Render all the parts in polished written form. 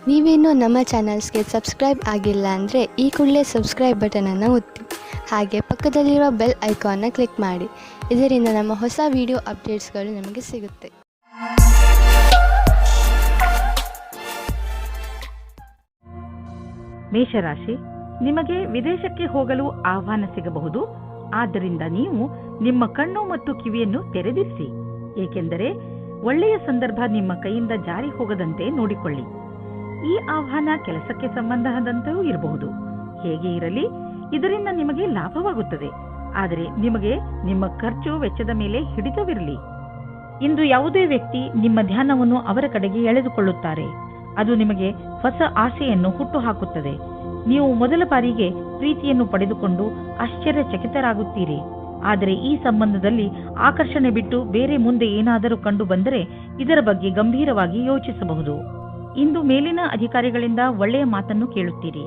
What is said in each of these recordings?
ನೀವೇನೂ ನಮ್ಮ ಚಾನಲ್ಸ್ಗೆ ಸಬ್ಸ್ಕ್ರೈಬ್ ಆಗಿಲ್ಲ ಅಂದರೆ ಈ ಕೂಡಲೇ ಸಬ್ಸ್ಕ್ರೈಬ್ ಬಟನನ್ನು ಒತ್ತಿ ಹಾಗೆ ಪಕ್ಕದಲ್ಲಿರುವ ಬೆಲ್ ಐಕಾನ್ನ ಕ್ಲಿಕ್ ಮಾಡಿ. ಇದರಿಂದ ನಮ್ಮ ಹೊಸ ವಿಡಿಯೋ ಅಪ್ಡೇಟ್ಸ್ಗಳು ನಿಮಗೆ ಸಿಗುತ್ತೆ. ಮೇಷರಾಶಿ, ನಿಮಗೆ ವಿದೇಶಕ್ಕೆ ಹೋಗಲು ಆಹ್ವಾನ ಸಿಗಬಹುದು. ಆದ್ದರಿಂದ ನೀವು ನಿಮ್ಮ ಕಣ್ಣು ಮತ್ತು ಕಿವಿಯನ್ನು ತೆರೆದಿರಿಸಿ, ಏಕೆಂದರೆ ಒಳ್ಳೆಯ ಸಂದರ್ಭ ನಿಮ್ಮ ಕೈಯಿಂದ ಜಾರಿ ಹೋಗದಂತೆ ನೋಡಿಕೊಳ್ಳಿ. ಈ ಆಹ್ವಾನ ಕೆಲಸಕ್ಕೆ ಸಂಬಂಧದಂತೆಯೂ ಇರಬಹುದು. ಹೇಗೆ ಇರಲಿ, ಇದರಿಂದ ನಿಮಗೆ ಲಾಭವಾಗುತ್ತದೆ. ಆದರೆ ನಿಮಗೆ ನಿಮ್ಮ ಖರ್ಚು ವೆಚ್ಚದ ಮೇಲೆ ಹಿಡಿತವಿರಲಿ. ಇಂದು ಯಾವುದೇ ವ್ಯಕ್ತಿ ನಿಮ್ಮ ಧ್ಯಾನವನ್ನು ಅವರ ಕಡೆಗೆ ಎಳೆದುಕೊಳ್ಳುತ್ತಾರೆ. ಅದು ನಿಮಗೆ ಹೊಸ ಆಸೆಯನ್ನು ಹುಟ್ಟುಹಾಕುತ್ತದೆ. ನೀವು ಮೊದಲ ಬಾರಿಗೆ ಪ್ರೀತಿಯನ್ನು ಪಡೆದುಕೊಂಡು ಆಶ್ಚರ್ಯಚಕಿತರಾಗುತ್ತೀರಿ. ಆದರೆ ಈ ಸಂಬಂಧದಲ್ಲಿ ಆಕರ್ಷಣೆ ಬಿಟ್ಟು ಬೇರೆ ಮುಂದೆ ಏನಾದರೂ ಕಂಡು ಬಂದರೆ ಇದರ ಬಗ್ಗೆ ಗಂಭೀರವಾಗಿ ಯೋಚಿಸಬಹುದು. ಇಂದು ಮೇಲಿನ ಅಧಿಕಾರಿಗಳಿಂದ ಒಳ್ಳೆಯ ಮಾತನ್ನು ಕೇಳುತ್ತೀರಿ.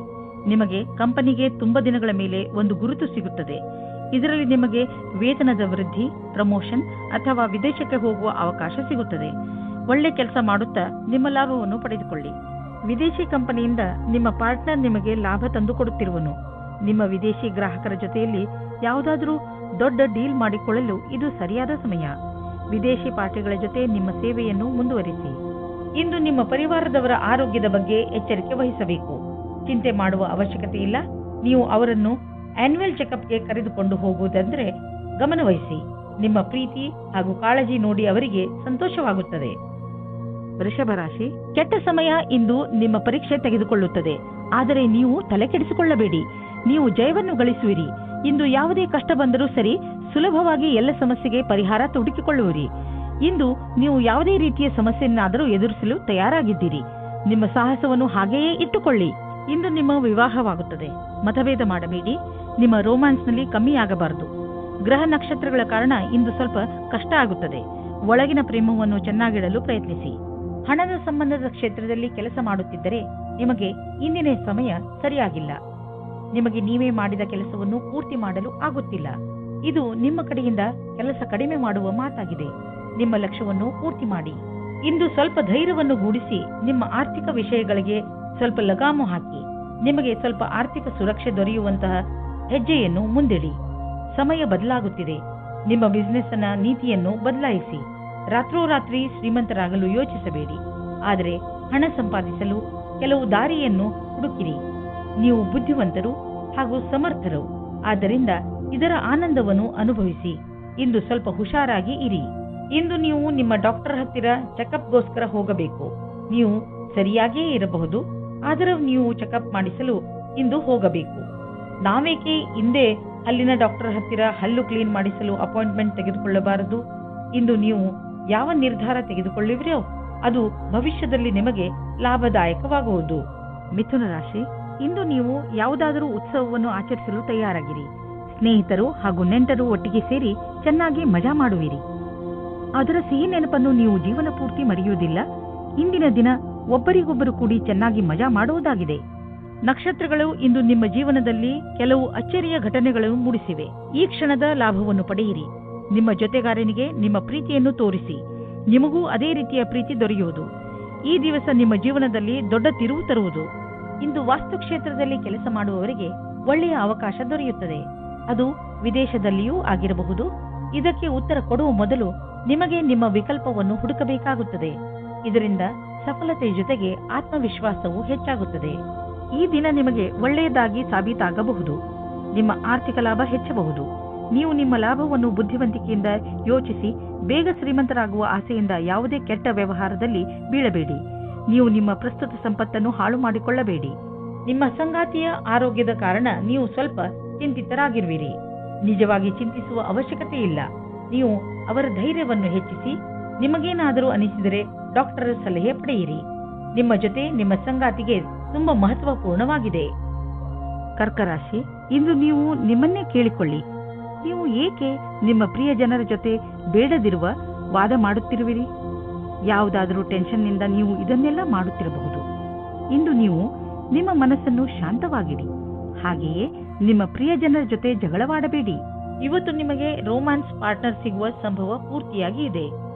ನಿಮಗೆ ಕಂಪನಿಗೆ ತುಂಬ ದಿನಗಳ ಮೇಲೆ ಒಂದು ಗುರುತು ಸಿಗುತ್ತದೆ. ಇದರಲ್ಲಿ ನಿಮಗೆ ವೇತನದ ವೃದ್ಧಿ, ಪ್ರಮೋಷನ್ ಅಥವಾ ವಿದೇಶಕ್ಕೆ ಹೋಗುವ ಅವಕಾಶ ಸಿಗುತ್ತದೆ. ಒಳ್ಳೆ ಕೆಲಸ ಮಾಡುತ್ತಾ ನಿಮ್ಮ ಲಾಭವನ್ನು ಪಡೆದುಕೊಳ್ಳಿ. ವಿದೇಶಿ ಕಂಪನಿಯಿಂದ ನಿಮ್ಮ ಪಾರ್ಟ್ನರ್ ನಿಮಗೆ ಲಾಭ ತಂದುಕೊಡುತ್ತಿರುವನು. ನಿಮ್ಮ ವಿದೇಶಿ ಗ್ರಾಹಕರ ಜೊತೆಯಲ್ಲಿ ಯಾವುದಾದರೂ ದೊಡ್ಡ ಡೀಲ್ ಮಾಡಿಕೊಳ್ಳಲು ಇದು ಸರಿಯಾದ ಸಮಯ. ವಿದೇಶಿ ಪಾರ್ಟಿಗಳ ಜೊತೆ ನಿಮ್ಮ ಸೇವೆಯನ್ನು ಮುಂದುವರಿಸಿ. ಇಂದು ನಿಮ್ಮ ಪರಿವಾರದವರ ಆರೋಗ್ಯದ ಬಗ್ಗೆ ಎಚ್ಚರಿಕೆ ವಹಿಸಬೇಕು. ಚಿಂತೆ ಮಾಡುವ ಅವಶ್ಯಕತೆ ಇಲ್ಲ. ನೀವು ಅವರನ್ನು ಆನ್ಯುವಲ್ ಚೆಕಪ್ಗೆ ಕರೆದುಕೊಂಡು ಹೋಗುವುದಂದ್ರೆ ಗಮನವಹಿಸಿ. ನಿಮ್ಮ ಪ್ರೀತಿ ಹಾಗೂ ಕಾಳಜಿ ನೋಡಿ ಅವರಿಗೆ ಸಂತೋಷವಾಗುತ್ತದೆ. ವೃಷಭ ರಾಶಿ, ಕೆಟ್ಟ ಸಮಯ ಇಂದು ನಿಮ್ಮ ಪರೀಕ್ಷೆ ತೆಗೆದುಕೊಳ್ಳುತ್ತದೆ. ಆದರೆ ನೀವು ತಲೆ ಕೆಡಿಸಿಕೊಳ್ಳಬೇಡಿ. ನೀವು ಜಯವನ್ನು ಗಳಿಸುವಿರಿ. ಇಂದು ಯಾವುದೇ ಕಷ್ಟ ಬಂದರೂ ಸರಿ, ಸುಲಭವಾಗಿ ಎಲ್ಲ ಸಮಸ್ಯೆಗೆ ಪರಿಹಾರ ಹುಡುಕಿಕೊಳ್ಳುವಿರಿ. ಇಂದು ನೀವು ಯಾವುದೇ ರೀತಿಯ ಸಮಸ್ಯೆಯನ್ನಾದರೂ ಎದುರಿಸಲು ತಯಾರಾಗಿದ್ದೀರಿ. ನಿಮ್ಮ ಸಾಹಸವನ್ನು ಹಾಗೆಯೇ ಇಟ್ಟುಕೊಳ್ಳಿ. ಇಂದು ನಿಮ್ಮ ವಿವಾಹವಾಗುತ್ತದೆ. ಮತಭೇದ ಮಾಡಬೇಡಿ. ನಿಮ್ಮ ರೋಮ್ಯಾನ್ಸ್ನಲ್ಲಿ ಕಮ್ಮಿಯಾಗಬಾರದು. ಗ್ರಹ ನಕ್ಷತ್ರಗಳ ಕಾರಣ ಇಂದು ಸ್ವಲ್ಪ ಕಷ್ಟ ಆಗುತ್ತದೆ. ಒಳಗಿನ ಪ್ರೇಮವನ್ನು ಚೆನ್ನಾಗಿಡಲು ಪ್ರಯತ್ನಿಸಿ. ಹಣದ ಸಂಬಂಧದ ಕ್ಷೇತ್ರದಲ್ಲಿ ಕೆಲಸ ಮಾಡುತ್ತಿದ್ದರೆ ನಿಮಗೆ ಇಂದಿನ ಸಮಯ ಸರಿಯಾಗಿಲ್ಲ. ನಿಮಗೆ ನೀವೇ ಮಾಡಿದ ಕೆಲಸವನ್ನು ಪೂರ್ತಿ ಮಾಡಲು ಆಗುತ್ತಿಲ್ಲ. ಇದು ನಿಮ್ಮ ಕಡೆಯಿಂದ ಕೆಲಸ ಕಡಿಮೆ ಮಾಡುವ ಮಾತಾಗಿದೆ. ನಿಮ್ಮ ಲಕ್ಷ್ಯವನ್ನು ಪೂರ್ತಿ ಮಾಡಿ. ಇಂದು ಸ್ವಲ್ಪ ಧೈರ್ಯವನ್ನು ಗೂಡಿಸಿ ನಿಮ್ಮ ಆರ್ಥಿಕ ವಿಷಯಗಳಿಗೆ ಸ್ವಲ್ಪ ಲಗಾಮು ಹಾಕಿ. ನಿಮಗೆ ಸ್ವಲ್ಪ ಆರ್ಥಿಕ ಸುರಕ್ಷೆ ದೊರೆಯುವಂತಹ ಹೆಜ್ಜೆಯನ್ನು ಮುಂದಿಡಿ. ಸಮಯ ಬದಲಾಗುತ್ತಿದೆ. ನಿಮ್ಮ ಬಿಸಿನೆಸ್ ನ ನೀತಿಯನ್ನು ಬದಲಾಯಿಸಿ. ರಾತ್ರೋರಾತ್ರಿ ಶ್ರೀಮಂತರಾಗಲು ಯೋಚಿಸಬೇಡಿ. ಆದರೆ ಹಣ ಸಂಪಾದಿಸಲು ಕೆಲವು ದಾರಿಯನ್ನು ಹುಡುಕಿರಿ. ನೀವು ಬುದ್ಧಿವಂತರು ಹಾಗೂ ಸಮರ್ಥರು. ಆದ್ದರಿಂದ ಇದರ ಆನಂದವನ್ನು ಅನುಭವಿಸಿ. ಇಂದು ಸ್ವಲ್ಪ ಹುಷಾರಾಗಿ ಇರಿ. ಇಂದು ನೀವು ನಿಮ್ಮ ಡಾಕ್ಟರ್ ಹತ್ತಿರ ಚೆಕಪ್ಗೋಸ್ಕರ ಹೋಗಬೇಕು. ನೀವು ಸರಿಯಾಗಿಯೇ ಇರಬಹುದು, ಆದರೆ ನೀವು ಚೆಕಪ್ ಮಾಡಿಸಲು ಇಂದು ಹೋಗಬೇಕು. ನಾವೇಕೆ ಹಿಂದೆ ಹಲ್ಲಿನ ಡಾಕ್ಟರ್ ಹತ್ತಿರ ಹಲ್ಲು ಕ್ಲೀನ್ ಮಾಡಿಸಲು ಅಪಾಯಿಂಟ್ಮೆಂಟ್ ತೆಗೆದುಕೊಳ್ಳಬಾರದು? ಇಂದು ನೀವು ಯಾವ ನಿರ್ಧಾರ ತೆಗೆದುಕೊಳ್ಳುವಿರೋ ಅದು ಭವಿಷ್ಯದಲ್ಲಿ ನಿಮಗೆ ಲಾಭದಾಯಕವಾಗುವುದು. ಮಿಥುನ ರಾಶಿ, ಇಂದು ನೀವು ಯಾವುದಾದರೂ ಉತ್ಸವವನ್ನು ಆಚರಿಸಲು ತಯಾರಾಗಿರಿ. ಸ್ನೇಹಿತರು ಹಾಗೂ ನೆಂಟರು ಒಟ್ಟಿಗೆ ಸೇರಿ ಚೆನ್ನಾಗಿ ಮಜಾ ಮಾಡುವಿರಿ. ಅದರ ಸಿಹಿ ನೆನಪನ್ನು ನೀವು ಜೀವನ ಪೂರ್ತಿ ಮರೆಯುವುದಿಲ್ಲ. ಇಂದಿನ ದಿನ ಒಬ್ಬರಿಗೊಬ್ಬರು ಕೂಡಿ ಚೆನ್ನಾಗಿ ಮಜಾ ಮಾಡುವುದಾಗಿದೆ. ನಕ್ಷತ್ರಗಳು ಇಂದು ನಿಮ್ಮ ಜೀವನದಲ್ಲಿ ಕೆಲವು ಅಚ್ಚರಿಯ ಘಟನೆಗಳನ್ನು ಮೂಡಿಸಿವೆ. ಈ ಕ್ಷಣದ ಲಾಭವನ್ನು ಪಡೆಯಿರಿ. ನಿಮ್ಮ ಜೊತೆಗಾರನಿಗೆ ನಿಮ್ಮ ಪ್ರೀತಿಯನ್ನು ತೋರಿಸಿ. ನಿಮಗೂ ಅದೇ ರೀತಿಯ ಪ್ರೀತಿ ದೊರೆಯುವುದು. ಈ ದಿವಸ ನಿಮ್ಮ ಜೀವನದಲ್ಲಿ ದೊಡ್ಡ ತಿರುವು ತರುವುದು. ಇಂದು ವಾಸ್ತುಕ್ಷೇತ್ರದಲ್ಲಿ ಕೆಲಸ ಮಾಡುವವರಿಗೆ ಒಳ್ಳೆಯ ಅವಕಾಶ ದೊರೆಯುತ್ತದೆ. ಅದು ವಿದೇಶದಲ್ಲಿಯೂ ಆಗಿರಬಹುದು. ಇದಕ್ಕೆ ಉತ್ತರ ಕೊಡುವ ಮೊದಲು ನಿಮಗೆ ನಿಮ್ಮ ವಿಕಲ್ಪವನ್ನು ಹುಡುಕಬೇಕಾಗುತ್ತದೆ. ಇದರಿಂದ ಸಫಲತೆ ಜೊತೆಗೆ ಆತ್ಮವಿಶ್ವಾಸವು ಹೆಚ್ಚಾಗುತ್ತದೆ. ಈ ದಿನ ನಿಮಗೆ ಒಳ್ಳೆಯದಾಗಿ ಸಾಬೀತಾಗಬಹುದು. ನಿಮ್ಮ ಆರ್ಥಿಕ ಲಾಭ ಹೆಚ್ಚಬಹುದು. ನೀವು ನಿಮ್ಮ ಲಾಭವನ್ನು ಬುದ್ಧಿವಂತಿಕೆಯಿಂದ ಯೋಚಿಸಿ ಬೇಗ ಶ್ರೀಮಂತರಾಗುವ ಆಸೆಯಿಂದ ಯಾವುದೇ ಕೆಟ್ಟ ವ್ಯವಹಾರದಲ್ಲಿ ಬೀಳಬೇಡಿ. ನೀವು ನಿಮ್ಮ ಪ್ರಸ್ತುತ ಸಂಪತ್ತನ್ನು ಹಾಳು ಮಾಡಿಕೊಳ್ಳಬೇಡಿ. ನಿಮ್ಮ ಸಂಗಾತಿಯ ಆರೋಗ್ಯದ ಕಾರಣ ನೀವು ಸ್ವಲ್ಪ ಚಿಂತಿತರಾಗಿರುವಿರಿ. ನಿಜವಾಗಿ ಚಿಂತಿಸುವ ಅವಶ್ಯಕತೆ ಇಲ್ಲ. ನೀವು ಅವರ ಧೈರ್ಯವನ್ನು ಹೆಚ್ಚಿಸಿ. ನಿಮಗೇನಾದರೂ ಅನಿಸಿದರೆ ಡಾಕ್ಟರ್ ಸಲಹೆ ಪಡೆಯಿರಿ. ನಿಮ್ಮ ಜೊತೆ ನಿಮ್ಮ ಸಂಗಾತಿಗೆ ತುಂಬಾ ಮಹತ್ವಪೂರ್ಣವಾಗಿದೆ. ಕರ್ಕರಾಶಿ, ಇಂದು ನೀವು ನಿಮ್ಮನ್ನೇ ಕೇಳಿಕೊಳ್ಳಿ. ನೀವು ಏಕೆ ನಿಮ್ಮ ಪ್ರಿಯ ಜನರ ಜೊತೆ ಬೇಡದಿರುವ ವಾದ ಮಾಡುತ್ತಿರುವಿರಿ? ಯಾವುದಾದರೂ ಟೆನ್ಷನ್ನಿಂದ ನೀವು ಇದನ್ನೆಲ್ಲ ಮಾಡುತ್ತಿರಬಹುದು. ಇಂದು ನೀವು ನಿಮ್ಮ ಮನಸ್ಸನ್ನು ಶಾಂತವಾಗಿಡಿ. ಹಾಗೆಯೇ ನಿಮ್ಮ ಪ್ರಿಯ ಜನರ ಜೊತೆ ಜಗಳವಾಡಬೇಡಿ. ಇವತ್ತು ನಿಮಗೆ ರೋಮ್ಯಾನ್ಸ್ ಪಾರ್ಟ್ನರ್ ಸಿಗುವ ಸಂಭವ ಪೂರ್ತಿಯಾಗಿ ಇದೆ.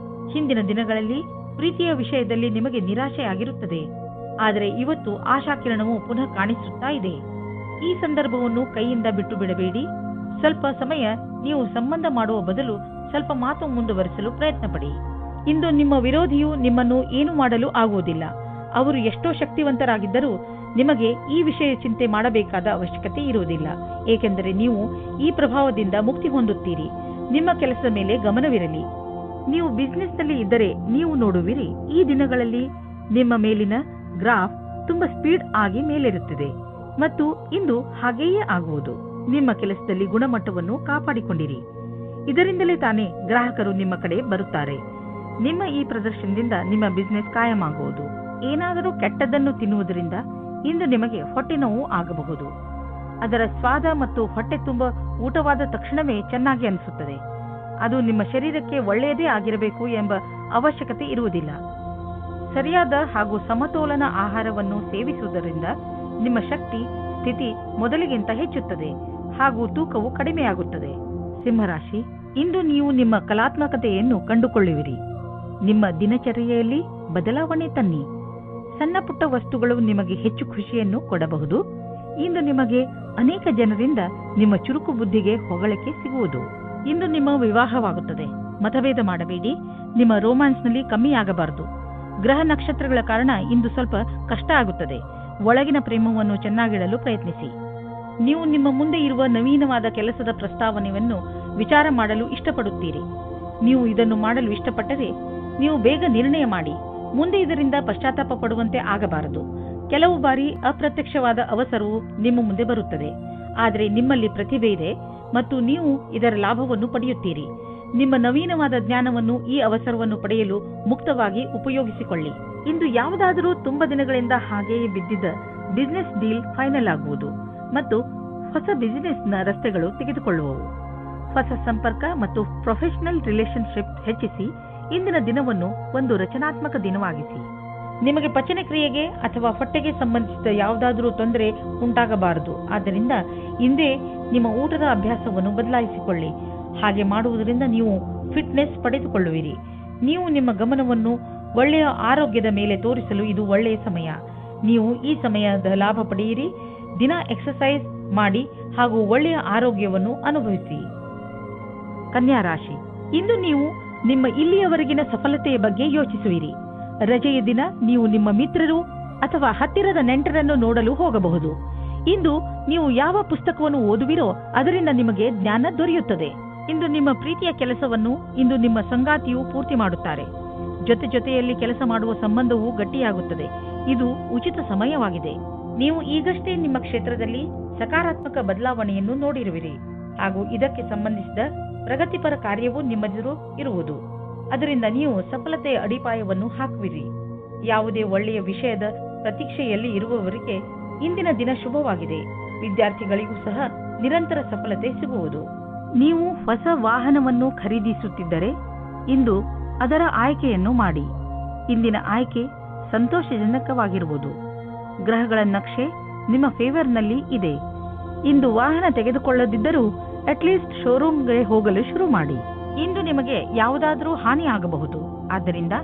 ಹಿಂದಿನ ದಿನಗಳಲ್ಲಿ ಪ್ರೀತಿಯ ವಿಷಯದಲ್ಲಿ ನಿಮಗೆ ನಿರಾಶೆ ಆಗಿರುತ್ತದೆ. ಆದರೆ ಇವತ್ತು ಆಶಾಕಿರಣವು ಪುನಃ ಕಾಣಿಸುತ್ತಾ ಇದೆ. ಈ ಸಂದರ್ಭವನ್ನು ಕೈಯಿಂದ ಬಿಟ್ಟು ಬಿಡಬೇಡಿ. ಸ್ವಲ್ಪ ಸಮಯ ನೀವು ಸಂಬಂಧ ಮಾಡುವ ಬದಲು ಸ್ವಲ್ಪ ಮಾತು ಮುಂದುವರಿಸಲು ಪ್ರಯತ್ನ ಪಡಿ. ಇಂದು ನಿಮ್ಮ ವಿರೋಧಿಯು ನಿಮ್ಮನ್ನು ಏನು ಮಾಡಲು ಆಗುವುದಿಲ್ಲ. ಅವರು ಎಷ್ಟೋ ಶಕ್ತಿವಂತರಾಗಿದ್ದರೂ ನಿಮಗೆ ಈ ವಿಷಯ ಚಿಂತೆ ಮಾಡಬೇಕಾದ ಅವಶ್ಯಕತೆ ಇರುವುದಿಲ್ಲ, ಏಕೆಂದರೆ ನೀವು ಈ ಪ್ರಭಾವದಿಂದ ಮುಕ್ತಿ ಹೊಂದುತ್ತೀರಿ. ನಿಮ್ಮ ಕೆಲಸದ ಮೇಲೆ ಗಮನವಿರಲಿ. ನೀವು ಬಿಸಿನೆಸ್ನಲ್ಲಿ ಇದ್ದರೆ ನೀವು ನೋಡುವಿರಿ, ಈ ದಿನಗಳಲ್ಲಿ ನಿಮ್ಮ ಮೇಲಿನ ಗ್ರಾಫ್ ತುಂಬಾ ಸ್ಪೀಡ್ ಆಗಿ ಮೇಲೇರುತ್ತಿದೆ ಮತ್ತು ಇಂದು ಹಾಗೆಯೇ ಆಗುವುದು. ನಿಮ್ಮ ಕೆಲಸದಲ್ಲಿ ಗುಣಮಟ್ಟವನ್ನು ಕಾಪಾಡಿಕೊಂಡಿರಿ. ಇದರಿಂದಲೇ ತಾನೇ ಗ್ರಾಹಕರು ನಿಮ್ಮ ಕಡೆ ಬರುತ್ತಾರೆ. ನಿಮ್ಮ ಈ ಪ್ರದರ್ಶನದಿಂದ ನಿಮ್ಮ ಬಿಸಿನೆಸ್ ಕಾಯಮಾಗುವುದು. ಏನಾದರೂ ಕೆಟ್ಟದ್ದನ್ನು ತಿನ್ನುವುದರಿಂದ ಇಂದು ನಿಮಗೆ ಹೊಟ್ಟೆ ನೋವು ಆಗಬಹುದು. ಅದರ ಸ್ವಾದ ಮತ್ತು ಹೊಟ್ಟೆ ತುಂಬ ಊಟವಾದ ತಕ್ಷಣವೇ ಚೆನ್ನಾಗಿ ಅನಿಸುತ್ತದೆ. ಅದು ನಿಮ್ಮ ಶರೀರಕ್ಕೆ ಒಳ್ಳೆಯದೇ ಆಗಿರಬೇಕು ಎಂಬ ಅವಶ್ಯಕತೆ ಇರುವುದಿಲ್ಲ. ಸರಿಯಾದ ಹಾಗೂ ಸಮತೋಲನ ಆಹಾರವನ್ನು ಸೇವಿಸುವುದರಿಂದ ನಿಮ್ಮ ಶಕ್ತಿ ಸ್ಥಿತಿ ಮೊದಲಿಗಿಂತ ಹೆಚ್ಚುತ್ತದೆ ಹಾಗೂ ತೂಕವು ಕಡಿಮೆಯಾಗುತ್ತದೆ. ಸಿಂಹರಾಶಿ, ಇಂದು ನೀವು ನಿಮ್ಮ ಕಲಾತ್ಮಕತೆಯನ್ನು ಕಂಡುಕೊಳ್ಳುವಿರಿ. ನಿಮ್ಮ ದಿನಚರ್ಯೆಯಲ್ಲಿ ಬದಲಾವಣೆ ತನ್ನಿ. ಸಣ್ಣ ಪುಟ್ಟ ವಸ್ತುಗಳು ನಿಮಗೆ ಹೆಚ್ಚು ಖುಷಿಯನ್ನು ಕೊಡಬಹುದು. ಇಂದು ನಿಮಗೆ ಅನೇಕ ಜನರಿಂದ ನಿಮ್ಮ ಚುರುಕು ಬುದ್ಧಿಗೆ ಹೊಗಳಿಕೆ ಸಿಗುವುದು. ಇಂದು ನಿಮ್ಮ ವಿವಾಹವಾಗುತ್ತದೆ. ಮತಭೇದ ಮಾಡಬೇಡಿ. ನಿಮ್ಮ ರೋಮ್ಯಾನ್ಸ್ನಲ್ಲಿ ಕಮ್ಮಿಯಾಗಬಾರದು. ಗ್ರಹ ನಕ್ಷತ್ರಗಳ ಕಾರಣ ಇಂದು ಸ್ವಲ್ಪ ಕಷ್ಟ ಆಗುತ್ತದೆ. ಒಳಗಿನ ಪ್ರೇಮವನ್ನು ಚೆನ್ನಾಗಿಡಲು ಪ್ರಯತ್ನಿಸಿ. ನೀವು ನಿಮ್ಮ ಮುಂದೆ ಇರುವ ನವೀನವಾದ ಕೆಲಸದ ಪ್ರಸ್ತಾವನೆಯನ್ನು ವಿಚಾರ ಮಾಡಲು ಇಷ್ಟಪಡುತ್ತೀರಿ. ನೀವು ಇದನ್ನು ಮಾಡಲು ಇಷ್ಟಪಟ್ಟರೆ ನೀವು ಬೇಗ ನಿರ್ಣಯ ಮಾಡಿ. ಮುಂದೆ ಇದರಿಂದ ಪಶ್ಚಾತ್ತಾಪ ಪಡುವಂತೆ ಆಗಬಾರದು. ಕೆಲವು ಬಾರಿ ಅಪ್ರತ್ಯಕ್ಷವಾದ ಅವಸರವು ನಿಮ್ಮ ಮುಂದೆ ಬರುತ್ತದೆ, ಆದರೆ ನಿಮ್ಮಲ್ಲಿ ಪ್ರತಿಭೆ ಇದೆ ಮತ್ತು ನೀವು ಇದರ ಲಾಭವನ್ನು ಪಡೆಯುತ್ತೀರಿ. ನಿಮ್ಮ ನವೀನವಾದ ಜ್ಞಾನವನ್ನು ಈ ಅವಸರವನ್ನು ಪಡೆಯಲು ಮುಕ್ತವಾಗಿ ಉಪಯೋಗಿಸಿಕೊಳ್ಳಿ. ಇಂದು ಯಾವುದಾದರೂ ತುಂಬಾ ದಿನಗಳಿಂದ ಹಾಗೆಯೇ ಬಿದ್ದಿದ್ದ ಬಿಸಿನೆಸ್ ಡೀಲ್ ಫೈನಲ್ ಆಗುವುದು ಮತ್ತು ಹೊಸ ಬಿಸಿನೆಸ್ನ ರಸ್ತೆಗಳು ತೆಗೆದುಕೊಳ್ಳುವವು. ಹೊಸ ಸಂಪರ್ಕ ಮತ್ತು ಪ್ರೊಫೆಷನಲ್ ರಿಲೇಶನ್ಶಿಪ್ ಹೆಚ್ಚಿಸಿ. ಇಂದಿನ ದಿನವನ್ನು ಒಂದು ರಚನಾತ್ಮಕ ದಿನವಾಗಿಸಿ. ನಿಮಗೆ ಪಚನ ಕ್ರಿಯೆಗೆ ಅಥವಾ ಹೊಟ್ಟೆಗೆ ಸಂಬಂಧಿಸಿದ ಯಾವುದಾದರೂ ತೊಂದರೆ ಉಂಟಾಗಬಾರದು. ಆದ್ದರಿಂದ ಇಂದೇ ನಿಮ್ಮ ಊಟದ ಅಭ್ಯಾಸವನ್ನು ಬದಲಾಯಿಸಿಕೊಳ್ಳಿ. ಹಾಗೆ ಮಾಡುವುದರಿಂದ ನೀವು ಫಿಟ್ನೆಸ್ ಪಡೆದುಕೊಳ್ಳುವಿರಿ. ನೀವು ನಿಮ್ಮ ಗಮನವನ್ನು ಒಳ್ಳೆಯ ಆರೋಗ್ಯದ ಮೇಲೆ ತೋರಿಸಲು ಇದು ಒಳ್ಳೆಯ ಸಮಯ. ನೀವು ಈ ಸಮಯದ ಲಾಭ ಪಡೆಯಿರಿ. ದಿನ ಎಕ್ಸರ್ಸೈಸ್ ಮಾಡಿ ಹಾಗೂ ಒಳ್ಳೆಯ ಆರೋಗ್ಯವನ್ನು ಅನುಭವಿಸಿ. ಕನ್ಯಾ ರಾಶಿ, ಇಂದು ನೀವು ನಿಮ್ಮ ಇಲ್ಲಿಯವರೆಗಿನ ಸಫಲತೆಯ ಬಗ್ಗೆ ಯೋಚಿಸುವಿರಿ. ರಜೆಯ ದಿನ ನೀವು ನಿಮ್ಮ ಮಿತ್ರರು ಅಥವಾ ಹತ್ತಿರದ ನೆಂಟರನ್ನು ನೋಡಲು ಹೋಗಬಹುದು. ಇಂದು ನೀವು ಯಾವ ಪುಸ್ತಕವನ್ನು ಓದುವಿರೋ ಅದರಿಂದ ನಿಮಗೆ ಜ್ಞಾನ ದೊರೆಯುತ್ತದೆ. ಇಂದು ನಿಮ್ಮ ಪ್ರೀತಿಯ ಕೆಲಸವನ್ನು ಇಂದು ನಿಮ್ಮ ಸಂಗಾತಿಯು ಪೂರ್ತಿ ಮಾಡುತ್ತಾರೆ. ಜೊತೆಯಲ್ಲಿ ಕೆಲಸ ಮಾಡುವ ಸಂಬಂಧವು ಗಟ್ಟಿಯಾಗುತ್ತದೆ. ಇದು ಉಚಿತ ಸಮಯವಾಗಿದೆ. ನೀವು ಈಗಷ್ಟೇ ನಿಮ್ಮ ಕ್ಷೇತ್ರದಲ್ಲಿ ಸಕಾರಾತ್ಮಕ ಬದಲಾವಣೆಯನ್ನು ನೋಡಿರುವಿರಿ ಹಾಗೂ ಇದಕ್ಕೆ ಸಂಬಂಧಿಸಿದ ಪ್ರಗತಿಪರ ಕಾರ್ಯವೂ ನಿಮ್ಮೆದುರು ಇರುವುದು. ಅದರಿಂದ ನೀವು ಸಫಲತೆಯ ಅಡಿಪಾಯವನ್ನು ಹಾಕುವಿರಿ. ಯಾವುದೇ ಒಳ್ಳೆಯ ವಿಷಯದ ಪ್ರತೀಕ್ಷೆಯಲ್ಲಿ ಇರುವವರಿಗೆ ಇಂದಿನ ದಿನ ಶುಭವಾಗಿದೆ. ವಿದ್ಯಾರ್ಥಿಗಳಿಗೂ ಸಹ ನಿರಂತರ ಸಫಲತೆ ಸಿಗುವುದು. ನೀವು ಹೊಸ ವಾಹನವನ್ನು ಖರೀದಿಸುತ್ತಿದ್ದರೆ ಇಂದು ಅದರ ಆಯ್ಕೆಯನ್ನು ಮಾಡಿ. ಇಂದಿನ ಆಯ್ಕೆ ಸಂತೋಷಜನಕವಾಗಿರುವುದು. ಗ್ರಹಗಳ ನಕ್ಷೆ ನಿಮ್ಮ ಫೇವರ್ನಲ್ಲಿ ಇದೆ. ಇಂದು ವಾಹನ ತೆಗೆದುಕೊಳ್ಳದಿದ್ದರೂ ಅಟ್ಲೀಸ್ಟ್ ಶೋರೂಮ್ಗೆ ಹೋಗಲು ಶುರು ಮಾಡಿ. ಇಂದು ನಿಮಗೆ ಯಾವುದಾದರೂ ಹಾನಿ ಆಗಬಹುದು. ಆದ್ದರಿಂದ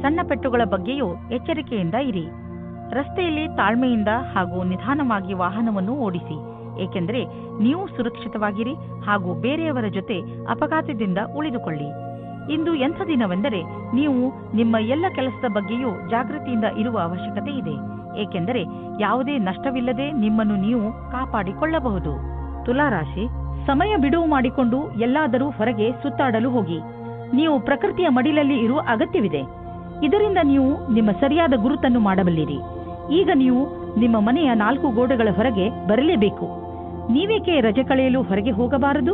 ಸಣ್ಣ ಪೆಟ್ಟುಗಳ ಬಗ್ಗೆಯೂ ಎಚ್ಚರಿಕೆಯಿಂದ ಇರಿ. ರಸ್ತೆಯಲ್ಲಿ ತಾಳ್ಮೆಯಿಂದ ಹಾಗೂ ನಿಧಾನವಾಗಿ ವಾಹನವನ್ನು ಓಡಿಸಿ, ಏಕೆಂದರೆ ನೀವು ಸುರಕ್ಷಿತವಾಗಿರಿ ಹಾಗೂ ಬೇರೆಯವರ ಜೊತೆ ಅಪಘಾತದಿಂದ ಉಳಿದುಕೊಳ್ಳಿ. ಇಂದು ಎಂಥ ದಿನವೆಂದರೆ ನೀವು ನಿಮ್ಮ ಎಲ್ಲ ಕೆಲಸದ ಬಗ್ಗೆಯೂ ಜಾಗೃತಿಯಿಂದ ಇರುವ ಅವಶ್ಯಕತೆ ಇದೆ, ಏಕೆಂದರೆ ಯಾವುದೇ ನಷ್ಟವಿಲ್ಲದೆ ನಿಮ್ಮನ್ನು ನೀವು ಕಾಪಾಡಿಕೊಳ್ಳಬಹುದು. ತುಲಾರಾಶಿ, ಸಮಯ ಬಿಡುವು ಮಾಡಿಕೊಂಡು ಎಲ್ಲಾದರೂ ಹೊರಗೆ ಸುತ್ತಾಡಲು ಹೋಗಿ. ನೀವು ಪ್ರಕೃತಿಯ ಮಡಿಲಲ್ಲಿ ಇರುವ ಅಗತ್ಯವಿದೆ. ಇದರಿಂದ ನೀವು ನಿಮ್ಮ ಸರಿಯಾದ ಗುರುತನ್ನು ಮಾಡಬಲ್ಲಿರಿ. ಈಗ ನೀವು ನಿಮ್ಮ ಮನೆಯ 4 ಗೋಡೆಗಳ ಹೊರಗೆ ಬರಲೇಬೇಕು. ನೀವೇಕೆ ರಜೆ ಕಳೆಯಲು ಹೊರಗೆ ಹೋಗಬಾರದು?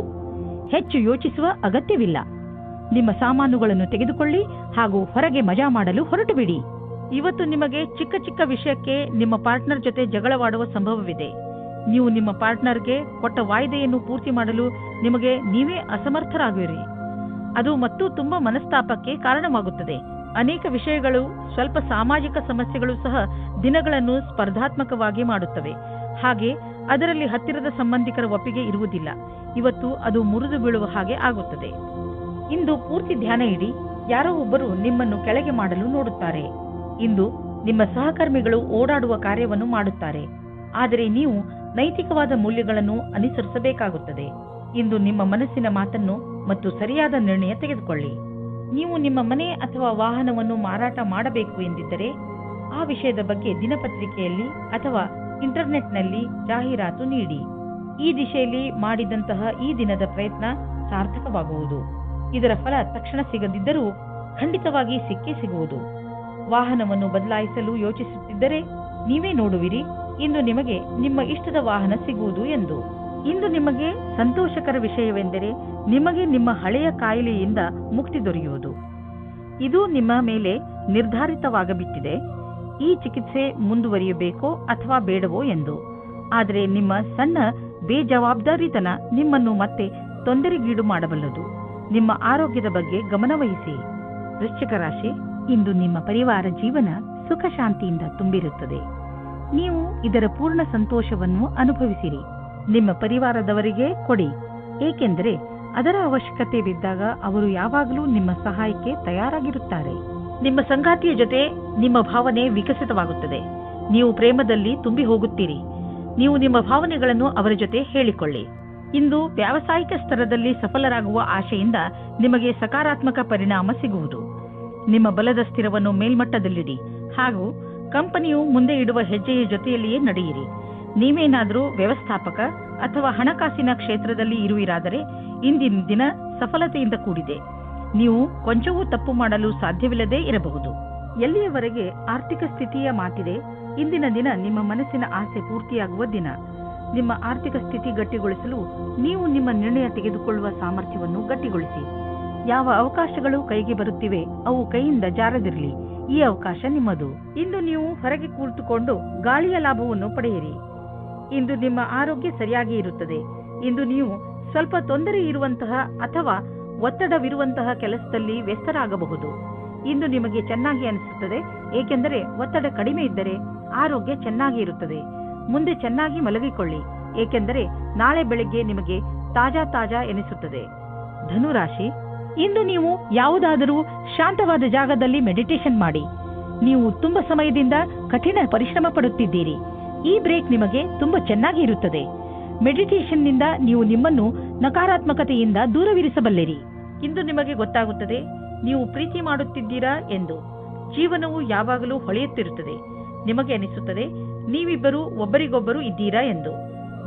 ಹೆಚ್ಚು ಯೋಚಿಸುವ ಅಗತ್ಯವಿಲ್ಲ. ನಿಮ್ಮ ಸಾಮಾನುಗಳನ್ನು ತೆಗೆದುಕೊಳ್ಳಿ ಹಾಗೂ ಹೊರಗೆ ಮಜಾ ಮಾಡಲು ಹೊರಟು ಬಿಡಿ. ಇವತ್ತು ನಿಮಗೆ ಚಿಕ್ಕ ಚಿಕ್ಕ ವಿಷಯಕ್ಕೆ ನಿಮ್ಮ ಪಾರ್ಟ್ನರ್ ಜೊತೆ ಜಗಳವಾಡುವ ಸಂಭವವಿದೆ. ನೀವು ನಿಮ್ಮ ಪಾರ್ಟ್ನರ್ಗೆ ಕೊಟ್ಟ ವಾಯ್ದೆಯನ್ನು ಪೂರ್ತಿ ಮಾಡಲು ನಿಮಗೆ ನೀವೇ ಅಸಮರ್ಥರಾಗುವಿರಿ. ಅದು ಮತ್ತು ತುಂಬಾ ಮನಸ್ತಾಪಕ್ಕೆ ಕಾರಣವಾಗುತ್ತದೆ. ಅನೇಕ ವಿಷಯಗಳು, ಸ್ವಲ್ಪ ಸಾಮಾಜಿಕ ಸಮಸ್ಯೆಗಳು ಸಹ ದಿನಗಳನ್ನು ಸ್ಪರ್ಧಾತ್ಮಕವಾಗಿ ಮಾಡುತ್ತವೆ. ಹಾಗೆ ಅದರಲ್ಲಿ ಹತ್ತಿರದ ಸಂಬಂಧಿಕರ ಒಪ್ಪಿಗೆ ಇರುವುದಿಲ್ಲ. ಇವತ್ತು ಅದು ಮುರಿದು ಬೀಳುವ ಹಾಗೆ ಆಗುತ್ತದೆ. ಇಂದು ಪೂರ್ತಿ ಧ್ಯಾನ ಇಡಿ. ಯಾರೋ ಒಬ್ಬರು ನಿಮ್ಮನ್ನು ಕೆಳಗೆ ಮಾಡಲು ನೋಡುತ್ತಾರೆ. ಇಂದು ನಿಮ್ಮ ಸಹಕರ್ಮಿಗಳು ಓಡಾಡುವ ಕಾರ್ಯವನ್ನು ಮಾಡುತ್ತಾರೆ, ಆದರೆ ನೀವು ನೈತಿಕವಾದ ಮೌಲ್ಯಗಳನ್ನು ಅನುಸರಿಸಬೇಕಾಗುತ್ತದೆ. ಇಂದು ನಿಮ್ಮ ಮನಸ್ಸಿನ ಮಾತನ್ನು ಮತ್ತು ಸರಿಯಾದ ನಿರ್ಣಯ ತೆಗೆದುಕೊಳ್ಳಿ. ನೀವು ನಿಮ್ಮ ಮನೆ ಅಥವಾ ವಾಹನವನ್ನು ಮಾರಾಟ ಮಾಡಬೇಕು ಎಂದಿದ್ದರೆ ಆ ವಿಷಯದ ಬಗ್ಗೆ ದಿನಪತ್ರಿಕೆಯಲ್ಲಿ ಅಥವಾ ಇಂಟರ್ನೆಟ್ನಲ್ಲಿ ಜಾಹೀರಾತು ನೀಡಿ. ಈ ದಿಶೆಯಲ್ಲಿ ಮಾಡಿದಂತಹ ಈ ದಿನದ ಪ್ರಯತ್ನ ಸಾರ್ಥಕವಾಗುವುದು. ಇದರ ಫಲ ತಕ್ಷಣ ಸಿಗದಿದ್ದರೂ ಖಂಡಿತವಾಗಿ ಸಿಕ್ಕೇ ಸಿಗುವುದು. ವಾಹನವನ್ನು ಬದಲಾಯಿಸಲು ಯೋಚಿಸುತ್ತಿದ್ದರೆ ನೀವೇ ನೋಡುವಿರಿ ಇಂದು ನಿಮಗೆ ನಿಮ್ಮ ಇಷ್ಟದ ವಾಹನ ಸಿಗುವುದು ಎಂದು. ಇಂದು ನಿಮಗೆ ಸಂತೋಷಕರ ವಿಷಯವೆಂದರೆ ನಿಮಗೆ ನಿಮ್ಮ ಹಳೆಯ ಕಾಯಿಲೆಯಿಂದ ಮುಕ್ತಿ ದೊರೆಯುವುದು. ಇದು ನಿಮ್ಮ ಮೇಲೆ ನಿರ್ಧಾರಿತವಾಗಬಿಟ್ಟಿದೆ, ಈ ಚಿಕಿತ್ಸೆ ಮುಂದುವರಿಯಬೇಕೋ ಅಥವಾ ಬೇಡವೋ ಎಂದು. ಆದರೆ ನಿಮ್ಮ ಸಣ್ಣ ಬೇಜವಾಬ್ದಾರಿತನ ನಿಮ್ಮನ್ನು ಮತ್ತೆ ತೊಂದರೆಗೀಡು ಮಾಡಬಲ್ಲದು. ನಿಮ್ಮ ಆರೋಗ್ಯದ ಬಗ್ಗೆ ಗಮನವಹಿಸಿ. ವೃಶ್ಚಿಕ ರಾಶಿ, ಇಂದು ನಿಮ್ಮ ಪರಿವಾರ ಜೀವನ ಸುಖ ಶಾಂತಿಯಿಂದ ತುಂಬಿರುತ್ತದೆ. ನೀವು ಇದರ ಪೂರ್ಣ ಸಂತೋಷವನ್ನು ಅನುಭವಿಸಿರಿ. ನಿಮ್ಮ ಪರಿವಾರದವರಿಗೆ ಕೊಡಿ, ಏಕೆಂದರೆ ಅದರ ಅವಶ್ಯಕತೆ ಬಿದ್ದಾಗ ಅವರು ಯಾವಾಗಲೂ ನಿಮ್ಮ ಸಹಾಯಕ್ಕೆ ತಯಾರಾಗಿರುತ್ತಾರೆ. ನಿಮ್ಮ ಸಂಗಾತಿಯ ಜೊತೆ ನಿಮ್ಮ ಭಾವನೆ ವಿಕಸಿತವಾಗುತ್ತದೆ. ನೀವು ಪ್ರೇಮದಲ್ಲಿ ತುಂಬಿ ಹೋಗುತ್ತೀರಿ. ನೀವು ನಿಮ್ಮ ಭಾವನೆಗಳನ್ನು ಅವರ ಜೊತೆ ಹೇಳಿಕೊಳ್ಳಿ. ಇಂದು ವ್ಯಾವಸಾಯಿಕ ಸ್ತರದಲ್ಲಿ ಸಫಲರಾಗುವ ಆಶೆಯಿಂದ ನಿಮಗೆ ಸಕಾರಾತ್ಮಕ ಪರಿಣಾಮ ಸಿಗುವುದು. ನಿಮ್ಮ ಬಲದ ಸ್ಥಿರವನ್ನು ಮೇಲ್ಮಟ್ಟದಲ್ಲಿಡಿ ಹಾಗೂ ಕಂಪನಿಯು ಮುಂದೆ ಇಡುವ ಹೆಜ್ಜೆಯ ಜೊತೆಯಲ್ಲಿಯೇ ನಡೆಯಿರಿ. ನೀವೇನಾದರೂ ವ್ಯವಸ್ಥಾಪಕ ಅಥವಾ ಹಣಕಾಸಿನ ಕ್ಷೇತ್ರದಲ್ಲಿ ಇರುವಿರಾದರೆ ಇಂದಿನ ದಿನ ಸಫಲತೆಯಿಂದ ಕೂಡಿದೆ. ನೀವು ಕೊಂಚವೂ ತಪ್ಪು ಮಾಡಲು ಸಾಧ್ಯವಿಲ್ಲದೆ ಇರಬಹುದು. ಎಲ್ಲಿಯವರೆಗೆ ಆರ್ಥಿಕ ಸ್ಥಿತಿಯ ಮಾತಿದೆ, ಇಂದಿನ ದಿನ ನಿಮ್ಮ ಮನಸ್ಸಿನ ಆಸೆ ಪೂರ್ತಿಯಾಗುವ ದಿನ. ನಿಮ್ಮ ಆರ್ಥಿಕ ಸ್ಥಿತಿ ಗಟ್ಟಿಗೊಳಿಸಲು ನೀವು ನಿಮ್ಮ ನಿರ್ಣಯ ತೆಗೆದುಕೊಳ್ಳುವ ಸಾಮರ್ಥ್ಯವನ್ನು ಗಟ್ಟಿಗೊಳಿಸಿ. ಯಾವ ಅವಕಾಶಗಳು ಕೈಗೆ ಬರುತ್ತಿವೆ ಅವು ಕೈಯಿಂದ ಜಾರದಿರಲಿ. ಈ ಅವಕಾಶ ನಿಮ್ಮದು. ಇಂದು ನೀವು ಹೊರಗೆ ಕುಳಿತುಕೊಂಡು ಗಾಳಿಯ ಲಾಭವನ್ನು ಪಡೆಯಿರಿ. ಇಂದು ನಿಮ್ಮ ಆರೋಗ್ಯ ಸರಿಯಾಗಿ ಇರುತ್ತದೆ. ಇಂದು ನೀವು ಸ್ವಲ್ಪ ತೊಂದರೆ ಇರುವಂತಹ ಅಥವಾ ಒತ್ತಡವಿರುವಂತಹ ಕೆಲಸದಲ್ಲಿ ವ್ಯಸ್ತರಾಗಬಹುದು. ಇಂದು ನಿಮಗೆ ಚೆನ್ನಾಗಿ ಅನಿಸುತ್ತದೆ, ಏಕೆಂದರೆ ಒತ್ತಡ ಕಡಿಮೆ ಇದ್ದರೆ ಆರೋಗ್ಯ ಚೆನ್ನಾಗಿ ಇರುತ್ತದೆ. ಮುಂದೆ ಚೆನ್ನಾಗಿ ಮಲಗಿಕೊಳ್ಳಿ, ಏಕೆಂದರೆ ನಾಳೆ ಬೆಳಗ್ಗೆ ನಿಮಗೆ ತಾಜಾ ಎನಿಸುತ್ತದೆ. ಧನುರಾಶಿ, ಇಂದು ನೀವು ಯಾವುದಾದರೂ ಶಾಂತವಾದ ಜಾಗದಲ್ಲಿ ಮೆಡಿಟೇಷನ್ ಮಾಡಿ. ನೀವು ತುಂಬಾ ಸಮಯದಿಂದ ಕಠಿಣ ಪರಿಶ್ರಮ ಪಡುತ್ತಿದ್ದೀರಿ. ಈ ಬ್ರೇಕ್ ನಿಮಗೆ ತುಂಬಾ ಚೆನ್ನಾಗಿ ಇರುತ್ತದೆ. ಮೆಡಿಟೇಷನ್ನಿಂದ ನೀವು ನಿಮ್ಮನ್ನು ನಕಾರಾತ್ಮಕತೆಯಿಂದ ದೂರವಿರಿಸಬಲ್ಲಿರಿ. ಇಂದು ನಿಮಗೆ ಗೊತ್ತಾಗುತ್ತದೆ ನೀವು ಪ್ರೀತಿ ಮಾಡುತ್ತಿದ್ದೀರಾ ಎಂದು. ಜೀವನವು ಯಾವಾಗಲೂ ಹೊಳೆಯುತ್ತಿರುತ್ತದೆ. ನಿಮಗೆ ಅನಿಸುತ್ತದೆ ನೀವಿಬ್ಬರು ಒಬ್ಬರಿಗೊಬ್ಬರು ಇದ್ದೀರಾ ಎಂದು.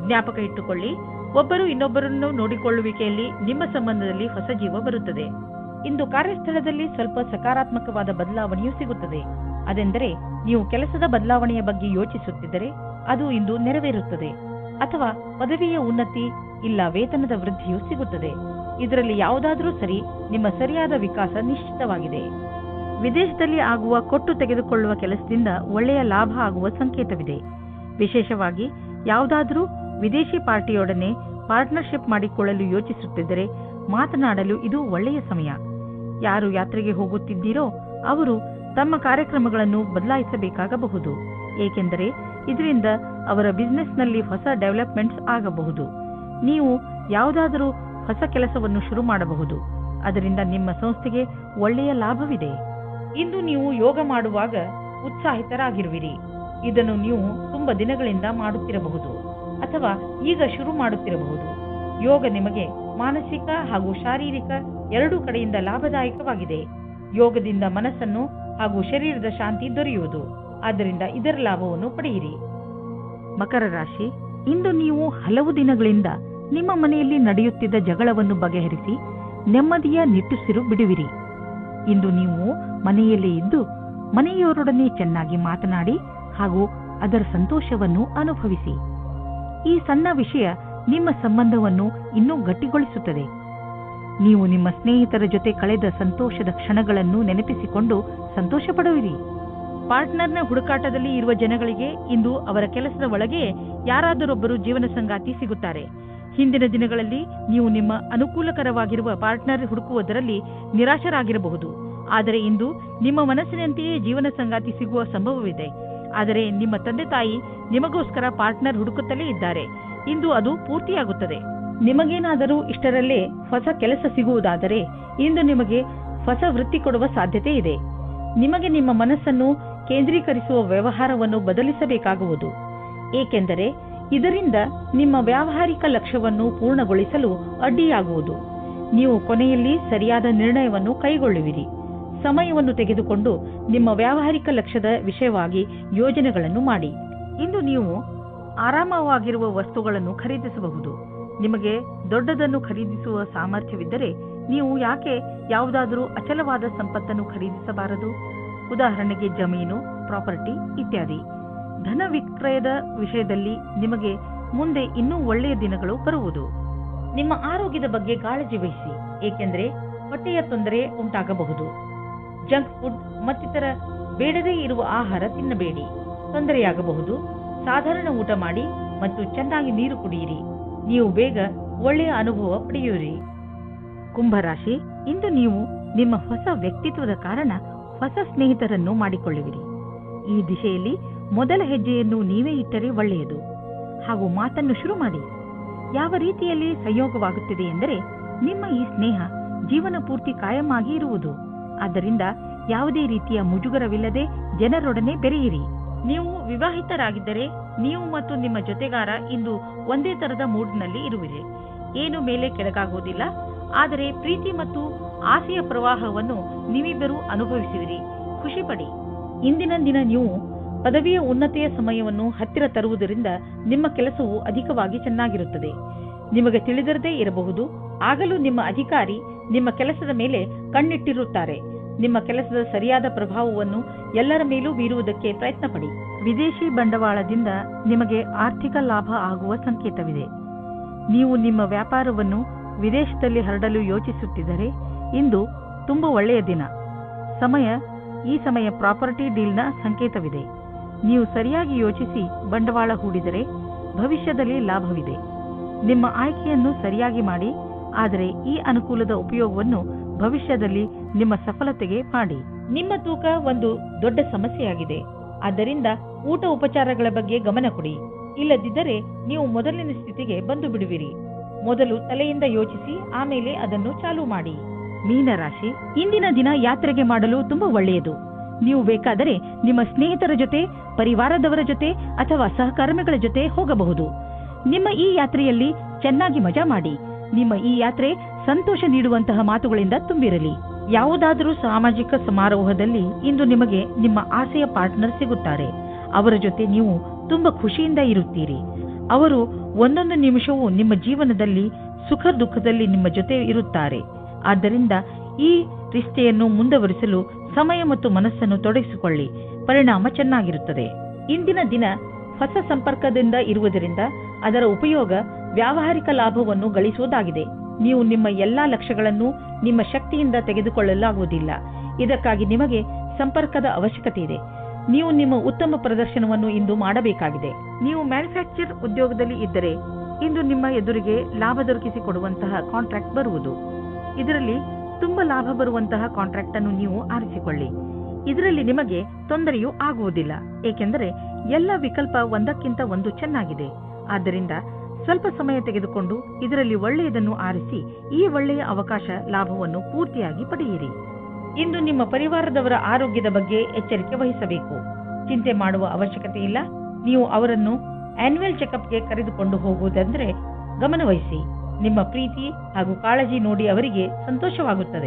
ಜ್ಞಾಪಕ ಇಟ್ಟುಕೊಳ್ಳಿ, ಒಬ್ಬರು ಇನ್ನೊಬ್ಬರನ್ನು ನೋಡಿಕೊಳ್ಳುವಿಕೆಯಲ್ಲಿ ನಿಮ್ಮ ಸಂಬಂಧದಲ್ಲಿ ಹೊಸ ಜೀವ ಬರುತ್ತದೆ. ಇಂದು ಕಾರ್ಯಸ್ಥಳದಲ್ಲಿ ಸ್ವಲ್ಪ ಸಕಾರಾತ್ಮಕವಾದ ಬದಲಾವಣೆಯೂ ಸಿಗುತ್ತದೆ. ಅದೆಂದರೆ ನೀವು ಕೆಲಸದ ಬದಲಾವಣೆಯ ಬಗ್ಗೆ ಯೋಚಿಸುತ್ತಿದ್ದರೆ ಅದು ಇಂದು ನೆರವೇರುತ್ತದೆ. ಅಥವಾ ಪದವಿಯ ಉನ್ನತಿ ಇಲ್ಲ ವೇತನದ ವೃದ್ಧಿಯೂ ಸಿಗುತ್ತದೆ. ಇದರಲ್ಲಿ ಯಾವುದಾದರೂ ಸರಿ, ನಿಮ್ಮ ಸರಿಯಾದ ವಿಕಾಸ ನಿಶ್ಚಿತವಾಗಿದೆ. ವಿದೇಶದಲ್ಲಿ ಆಗುವ ಕೊಟ್ಟು ತೆಗೆದುಕೊಳ್ಳುವ ಕೆಲಸದಿಂದ ಒಳ್ಳೆಯ ಲಾಭ ಆಗುವ ಸಂಕೇತವಿದೆ. ವಿಶೇಷವಾಗಿ ಯಾವುದಾದರೂ ವಿದೇಶಿ ಪಾರ್ಟಿಯೊಡನೆ ಪಾರ್ಟ್ನರ್ಶಿಪ್ ಮಾಡಿಕೊಳ್ಳಲು ಯೋಚಿಸುತ್ತಿದ್ದರೆ ಮಾತನಾಡಲು ಇದು ಒಳ್ಳೆಯ ಸಮಯ. ಯಾರು ಯಾತ್ರೆಗೆ ಹೋಗುತ್ತಿದ್ದೀರೋ ಅವರು ತಮ್ಮ ಕಾರ್ಯಕ್ರಮಗಳನ್ನು ಬದಲಾಯಿಸಬೇಕಾಗಬಹುದು, ಏಕೆಂದರೆ ಇದರಿಂದ ಅವರ ಬಿಸಿನೆಸ್ನಲ್ಲಿ ಹೊಸ ಡೆವಲಪ್ಮೆಂಟ್ಸ್ ಆಗಬಹುದು. ನೀವು ಯಾವುದಾದರೂ ಹೊಸ ಕೆಲಸವನ್ನು ಶುರು ಮಾಡಬಹುದು. ಅದರಿಂದ ನಿಮ್ಮ ಸಂಸ್ಥೆಗೆ ಒಳ್ಳೆಯ ಲಾಭವಿದೆ. ಇಂದು ನೀವು ಯೋಗ ಮಾಡುವಾಗ ಉತ್ಸಾಹಿತರಾಗಿರುವಿರಿ. ಇದನ್ನು ನೀವು ತುಂಬಾ ದಿನಗಳಿಂದ ಮಾಡುತ್ತಿರಬಹುದು ಅಥವಾ ಈಗ ಶುರು ಮಾಡುತ್ತಿರಬಹುದು. ಯೋಗ ನಿಮಗೆ ಮಾನಸಿಕ ಹಾಗೂ ಶಾರೀರಿಕ ಎರಡೂ ಕಡೆಯಿಂದ ಲಾಭದಾಯಕವಾಗಿದೆ. ಯೋಗದಿಂದ ಮನಸ್ಸನ್ನು ಹಾಗೂ ಶರೀರದ ಶಾಂತಿ ದೊರೆಯುವುದು. ಆದ್ದರಿಂದ ಇದರ ಲಾಭವನ್ನು ಪಡೆಯಿರಿ. ಮಕರ ರಾಶಿ, ಇಂದು ನೀವು ಹಲವು ದಿನಗಳಿಂದ ನಿಮ್ಮ ಮನೆಯಲ್ಲಿ ನಡೆಯುತ್ತಿದ್ದ ಜಗಳವನ್ನು ಬಗೆಹರಿಸಿ ನೆಮ್ಮದಿಯ ನಿಟ್ಟುಸಿರು ಬಿಡುವಿರಿ. ಇಂದು ನೀವು ಮನೆಯಲ್ಲೇ ಇದ್ದು ಮನೆಯವರೊಡನೆ ಚೆನ್ನಾಗಿ ಮಾತನಾಡಿ ಹಾಗೂ ಅದರ ಸಂತೋಷವನ್ನು ಅನುಭವಿಸಿ. ಈ ಸಣ್ಣ ವಿಷಯ ನಿಮ್ಮ ಸಂಬಂಧವನ್ನು ಇನ್ನೂ ಗಟ್ಟಿಗೊಳಿಸುತ್ತದೆ. ನೀವು ನಿಮ್ಮ ಸ್ನೇಹಿತರ ಜೊತೆ ಕಳೆದ ಸಂತೋಷದ ಕ್ಷಣಗಳನ್ನು ನೆನಪಿಸಿಕೊಂಡು ಸಂತೋಷ ಪಡುವಿರಿ. ಪಾರ್ಟ್ನರ್ನ ಹುಡುಕಾಟದಲ್ಲಿ ಇರುವ ಜನಗಳಿಗೆ ಇಂದು ಅವರ ಕೆಲಸದ ಒಳಗೆ ಯಾರಾದರೊಬ್ಬರು ಜೀವನ ಸಂಗಾತಿ ಸಿಗುತ್ತಾರೆ. ಹಿಂದಿನ ದಿನಗಳಲ್ಲಿ ನೀವು ನಿಮ್ಮ ಅನುಕೂಲಕರವಾಗಿರುವ ಪಾರ್ಟ್ನರ್ ಹುಡುಕುವುದರಲ್ಲಿ ನಿರಾಶರಾಗಿರಬಹುದು. ಆದರೆ ಇಂದು ನಿಮ್ಮ ಮನಸ್ಸಿನಂತೆಯೇ ಜೀವನ ಸಂಗಾತಿ ಸಿಗುವ ಸಂಭವವಿದೆ. ಆದರೆ ನಿಮ್ಮ ತಂದೆ ತಾಯಿ ನಿಮಗೋಸ್ಕರ ಪಾರ್ಟ್ನರ್ ಹುಡುಕುತ್ತಲೇ ಇದ್ದಾರೆ. ಇಂದು ಅದು ಪೂರ್ತಿಯಾಗುತ್ತದೆ. ನಿಮಗೇನಾದರೂ ಇಷ್ಟರಲ್ಲೇ ಹೊಸ ಕೆಲಸ ಸಿಗುವುದಾದರೆ ಇಂದು ನಿಮಗೆ ಹೊಸ ವೃತ್ತಿ ಕೊಡುವ ಸಾಧ್ಯತೆ ಇದೆ. ನಿಮಗೆ ನಿಮ್ಮ ಮನಸ್ಸನ್ನು ಕೇಂದ್ರೀಕರಿಸುವ ವ್ಯವಹಾರವನ್ನು ಬದಲಿಸಬೇಕಾಗುವುದು. ಏಕೆಂದರೆ ಇದರಿಂದ ನಿಮ್ಮ ವ್ಯಾವಹಾರಿಕ ಲಕ್ಷ್ಯವನ್ನು ಪೂರ್ಣಗೊಳಿಸಲು ಅಡ್ಡಿಯಾಗುವುದು. ನೀವು ಕೊನೆಯಲ್ಲಿ ಸರಿಯಾದ ನಿರ್ಣಯವನ್ನು ಕೈಗೊಳ್ಳುವಿರಿ. ಸಮಯವನ್ನು ತೆಗೆದುಕೊಂಡು ನಿಮ್ಮ ವ್ಯಾವಹಾರಿಕ ಲಕ್ಷ್ಯದ ವಿಷಯವಾಗಿ ಯೋಜನೆಗಳನ್ನು ಮಾಡಿ. ಇಂದು ನೀವು ಆರಾಮವಾಗಿರುವ ವಸ್ತುಗಳನ್ನು ಖರೀದಿಸಬಹುದು. ನಿಮಗೆ ದೊಡ್ಡದನ್ನು ಖರೀದಿಸುವ ಸಾಮರ್ಥ್ಯವಿದ್ದರೆ ನೀವು ಯಾಕೆ ಯಾವುದಾದರೂ ಅಚಲವಾದ ಸಂಪತ್ತನ್ನು ಖರೀದಿಸಬಾರದು? ಉದಾಹರಣೆಗೆ ಜಮೀನು, ಪ್ರಾಪರ್ಟಿ ಇತ್ಯಾದಿ. ಧನ ವಿಕ್ರಯದ ವಿಷಯದಲ್ಲಿ ನಿಮಗೆ ಮುಂದೆ ಇನ್ನೂ ಒಳ್ಳೆಯ ದಿನಗಳು ಬರುವುದು. ನಿಮ್ಮ ಆರೋಗ್ಯದ ಬಗ್ಗೆ ಕಾಳಜಿ ವಹಿಸಿ, ಏಕೆಂದರೆ ಹೊಟ್ಟೆಯ ತೊಂದರೆ ಉಂಟಾಗಬಹುದು. ಜಂಕ್ ಫುಡ್ ಮತ್ತಿತರ ಬೇಡದೇ ಇರುವ ಆಹಾರ ತಿನ್ನಬೇಡಿ, ತೊಂದರೆಯಾಗಬಹುದು. ಸಾಧಾರಣ ಊಟ ಮಾಡಿ ಮತ್ತು ಚೆನ್ನಾಗಿ ನೀರು ಕುಡಿಯಿರಿ. ನೀವು ಬೇಗ ಒಳ್ಳೆಯ ಅನುಭವ ಪಡೆಯುವಿರಿ. ಕುಂಭರಾಶಿ, ಇಂದು ನೀವು ನಿಮ್ಮ ಹೊಸ ವ್ಯಕ್ತಿತ್ವದ ಕಾರಣ ಹೊಸ ಸ್ನೇಹಿತರನ್ನು ಮಾಡಿಕೊಳ್ಳುವಿರಿ. ಈ ದಿಶೆಯಲ್ಲಿ ಮೊದಲ ಹೆಜ್ಜೆಯನ್ನು ನೀವೇ ಇಟ್ಟರೆ ಒಳ್ಳೆಯದು. ಹಾಗೂ ಮಾತನ್ನು ಶುರು ಮಾಡಿ. ಯಾವ ರೀತಿಯಲ್ಲಿ ಸಂಯೋಗವಾಗುತ್ತಿದೆ ಎಂದರೆ ನಿಮ್ಮ ಈ ಸ್ನೇಹ ಜೀವನ ಪೂರ್ತಿ ಕಾಯಂ ಆಗಿ ಇರುವುದು. ಆದ್ದರಿಂದ ಯಾವುದೇ ರೀತಿಯ ಮುಜುಗರವಿಲ್ಲದೆ ಜನರೊಡನೆ ಬೆರೆಯಿರಿ. ನೀವು ವಿವಾಹಿತರಾಗಿದ್ದರೆ ನೀವು ಮತ್ತು ನಿಮ್ಮ ಜೊತೆಗಾರ ಇಂದು ಒಂದೇ ತರದ ಮೂಡ್ನಲ್ಲಿ ಇರುವಿರಿ. ಏನು ಮೇಲೆ ಕೆಳಗಾಗುವುದಿಲ್ಲ, ಆದರೆ ಪ್ರೀತಿ ಮತ್ತು ಆಸೆಯ ಪ್ರವಾಹವನ್ನು ನೀವಿಬ್ಬರೂ ಅನುಭವಿಸುವಿರಿ. ಖುಷಿಪಡಿ. ಇಂದಿನ ದಿನ ನೀವು ಪದವಿಯ ಉನ್ನತಿಯ ಸಮಯವನ್ನು ಹತ್ತಿರ ತರುವುದರಿಂದ ನಿಮ್ಮ ಕೆಲಸವು ಅಧಿಕವಾಗಿ ಚೆನ್ನಾಗಿರುತ್ತದೆ. ನಿಮಗೆ ತಿಳಿದಿರದೇ ಇರಬಹುದು, ಆಗಲೂ ನಿಮ್ಮ ಅಧಿಕಾರಿ ನಿಮ್ಮ ಕೆಲಸದ ಮೇಲೆ ಕಣ್ಣಿಟ್ಟಿರುತ್ತಾರೆ. ನಿಮ್ಮ ಕೆಲಸದ ಸರಿಯಾದ ಪ್ರಭಾವವನ್ನು ಎಲ್ಲರ ಮೇಲೂ ಬೀರುವುದಕ್ಕೆ ಪ್ರಯತ್ನ ಪಡಿ. ವಿದೇಶಿ ಬಂಡವಾಳದಿಂದ ನಿಮಗೆ ಆರ್ಥಿಕ ಲಾಭ ಆಗುವ ಸಂಕೇತವಿದೆ. ನೀವು ನಿಮ್ಮ ವ್ಯಾಪಾರವನ್ನು ವಿದೇಶದಲ್ಲಿ ಹರಡಲು ಯೋಚಿಸುತ್ತಿದ್ದರೆ ಇಂದು ತುಂಬಾ ಒಳ್ಳೆಯ ದಿನ. ಈ ಸಮಯ ಪ್ರಾಪರ್ಟಿ ಡೀಲ್ನ ಸಂಕೇತವಿದೆ. ನೀವು ಸರಿಯಾಗಿ ಯೋಚಿಸಿ ಬಂಡವಾಳ ಹೂಡಿದರೆ ಭವಿಷ್ಯದಲ್ಲಿ ಲಾಭವಿದೆ. ನಿಮ್ಮ ಆಯ್ಕೆಯನ್ನು ಸರಿಯಾಗಿ ಮಾಡಿ, ಆದರೆ ಈ ಅನುಕೂಲದ ಉಪಯೋಗವನ್ನು ಭವಿಷ್ಯದಲ್ಲಿ ನಿಮ್ಮ ಸಫಲತೆಗೆ ಮಾಡಿ. ನಿಮ್ಮ ತೂಕ ಒಂದು ದೊಡ್ಡ ಸಮಸ್ಯೆಯಾಗಿದೆ. ಆದ್ದರಿಂದ ಊಟ ಉಪಚಾರಗಳ ಬಗ್ಗೆ ಗಮನ ಕೊಡಿ. ಇಲ್ಲದಿದ್ದರೆ ನೀವು ಮೊದಲಿನ ಸ್ಥಿತಿಗೆ ಬಂದು ಬಿಡುವಿರಿ. ಮೊದಲು ತಲೆಯಿಂದ ಯೋಚಿಸಿ, ಆಮೇಲೆ ಅದನ್ನು ಚಾಲೂ ಮಾಡಿ. ಮೀನರಾಶಿ, ಇಂದಿನ ದಿನ ಯಾತ್ರೆಗೆ ಮಾಡಲು ತುಂಬಾ ಒಳ್ಳೆಯದು. ನೀವು ಬೇಕಾದರೆ ನಿಮ್ಮ ಸ್ನೇಹಿತರ ಜೊತೆ, ಪರಿವಾರದವರ ಜೊತೆ ಅಥವಾ ಸಹಕರ್ಮಿಗಳ ಜೊತೆ ಹೋಗಬಹುದು. ನಿಮ್ಮ ಈ ಯಾತ್ರೆಯಲ್ಲಿ ಚೆನ್ನಾಗಿ ಮಜಾ ಮಾಡಿ. ನಿಮ್ಮ ಈ ಯಾತ್ರೆ ಸಂತೋಷ ನೀಡುವಂತಹ ಮಾತುಗಳಿಂದ ತುಂಬಿರಲಿ. ಯಾವುದಾದರೂ ಸಾಮಾಜಿಕ ಸಮಾರೋಹದಲ್ಲಿ ಇಂದು ನಿಮಗೆ ನಿಮ್ಮ ಆಸೆಯ ಪಾರ್ಟ್ನರ್ ಸಿಗುತ್ತಾರೆ. ಅವರ ಜೊತೆ ನೀವು ತುಂಬಾ ಖುಷಿಯಿಂದ ಇರುತ್ತೀರಿ. ಅವರು ಒಂದೊಂದು ನಿಮಿಷವೂ ನಿಮ್ಮ ಜೀವನದಲ್ಲಿ ಸುಖ ದುಃಖದಲ್ಲಿ ನಿಮ್ಮ ಜೊತೆ ಇರುತ್ತಾರೆ. ಆದ್ದರಿಂದ ಈ ರಿಶ್ತೆಯನ್ನು ಮುಂದುವರಿಸಲು ಸಮಯ ಮತ್ತು ಮನಸ್ಸನ್ನು ತೊಡಗಿಸಿಕೊಳ್ಳಿ. ಪರಿಣಾಮ ಚೆನ್ನಾಗಿರುತ್ತದೆ. ಇಂದಿನ ದಿನ ಹೊಸ ಸಂಪರ್ಕದಿಂದ ಇರುವುದರಿಂದ ಅದರ ಉಪಯೋಗ ವ್ಯಾವಹಾರಿಕ ಲಾಭವನ್ನು ಗಳಿಸುವುದಾಗಿದೆ. ನೀವು ನಿಮ್ಮ ಎಲ್ಲಾ ಲಕ್ಷ್ಯಗಳನ್ನು ನಿಮ್ಮ ಶಕ್ತಿಯಿಂದ ತೆಗೆದುಕೊಳ್ಳಲಾಗುವುದಿಲ್ಲ. ಇದಕ್ಕಾಗಿ ನಿಮಗೆ ಸಂಪರ್ಕದ ಅವಶ್ಯಕತೆ ಇದೆ. ನೀವು ನಿಮ್ಮ ಉತ್ತಮ ಪ್ರದರ್ಶನವನ್ನು ಇಂದು ಮಾಡಬೇಕಾಗಿದೆ. ನೀವು ಮ್ಯಾನುಫ್ಯಾಕ್ಚರ್ ಉದ್ಯೋಗದಲ್ಲಿ ಇದ್ದರೆ ಇಂದು ನಿಮ್ಮ ಎದುರಿಗೆ ಲಾಭ ದೊರಕಿಸಿಕೊಡುವಂತಹ ಕಾಂಟ್ರಾಕ್ಟ್ ಬರುವುದು. ಇದರಲ್ಲಿ ತುಂಬಾ ಲಾಭ ಬರುವಂತಹ ಕಾಂಟ್ರಾಕ್ಟ್ ಅನ್ನು ನೀವು ಆರಿಸಿಕೊಳ್ಳಿ. ಇದರಲ್ಲಿ ನಿಮಗೆ ತೊಂದರೆಯೂ ಆಗುವುದಿಲ್ಲ, ಏಕೆಂದರೆ ಎಲ್ಲ ವಿಕಲ್ಪ ಒಂದಕ್ಕಿಂತ ಒಂದು ಚೆನ್ನಾಗಿದೆ. ಆದ್ದರಿಂದ ಸ್ವಲ್ಪ ಸಮಯ ತೆಗೆದುಕೊಂಡು ಇದರಲ್ಲಿ ಒಳ್ಳೆಯದನ್ನು ಆರಿಸಿ ಈ ಒಳ್ಳೆಯ ಅವಕಾಶ ಲಾಭವನ್ನು ಪೂರ್ತಿಯಾಗಿ ಪಡೆಯಿರಿ. ಇಂದು ನಿಮ್ಮ ಪರಿವಾರದವರ ಆರೋಗ್ಯದ ಬಗ್ಗೆ ಎಚ್ಚರಿಕೆ ವಹಿಸಬೇಕು. ಚಿಂತೆ ಮಾಡುವ ಅವಶ್ಯಕತೆ ಇಲ್ಲ. ನೀವು ಅವರನ್ನು ಆನ್ಯುವಲ್ ಚೆಕಪ್ಗೆ ಕರೆದುಕೊಂಡು ಹೋಗುವುದೆಂದರೆ ಗಮನವಹಿಸಿ. ನಿಮ್ಮ ಪ್ರೀತಿ ಹಾಗೂ ಕಾಳಜಿ ನೋಡಿ ಅವರಿಗೆ ಸಂತೋಷವಾಗುತ್ತದೆ.